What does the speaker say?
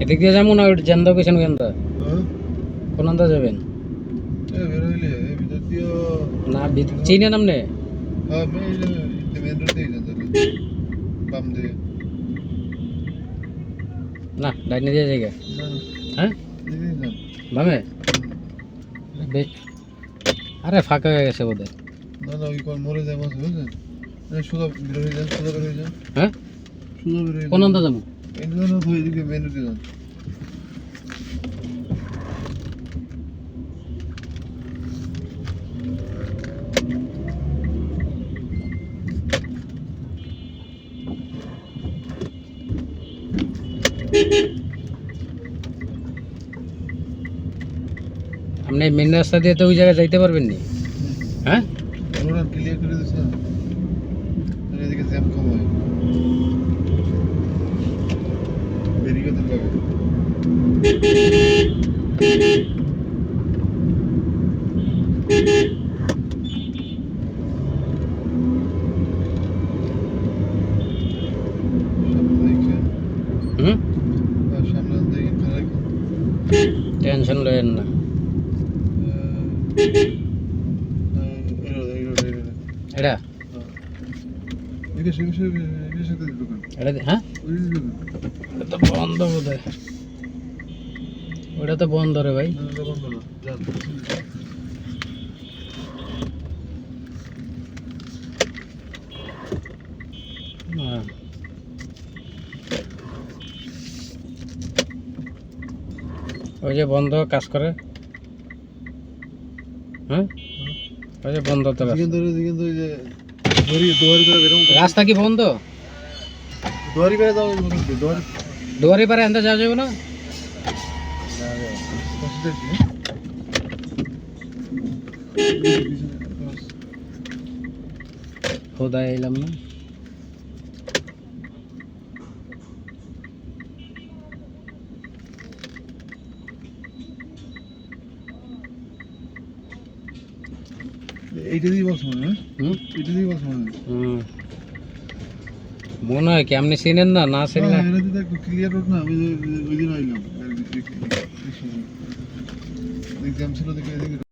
এদিক দিয়ে যাবো না জানদা পেছন কেনটা কোন আন্দা যাবেন না চিনে নামনে না ডাইনে দিয়ে জায়গা হ্যাঁ বামে আরে ফাঁকা হয়ে গেছে বোধ হয় না না ওই কোন মরে যায় মাছ বুঝছেন সুদা বের হয়ে যায় সুদা বের হয়ে যায় হ্যাঁ সুদা বের হয়ে যায় কোন আন্দা যাবো এই জন্য তো এদিকে মেন রোডে যান আপনি মেন রাস্তা দিয়ে তো ওই জায়গায় যাইতে পারবেন নি হ্যাঁ রোড ক্লিয়ার করে দিছ না এদিকে জ্যাম কম হয় বেরিয়ে তো লাগে সামনে দেখি খারাপ টেনশন লয়েন না এটা এটা হ্যাঁ এটা তো বন্ধ বোধ হয় ওটা তো বন্ধ রে ভাই ওই যে বন্ধ কাজ করে হ্যাঁ ওই যে বন্ধ তো রাস্তা কি বন্ধ দুয়ারি পারে এনতে যাওয়া যাবে না খোদা এলাম না এইটা দিয়ে বস মনে হয় এটা দিয়ে বস মনে হয় মনে হয় কি আপনি চিনেন না না চিনলে ক্লিয়ার রোড না আমি ওই দিন আইলাম এক্সাম ছিল দেখে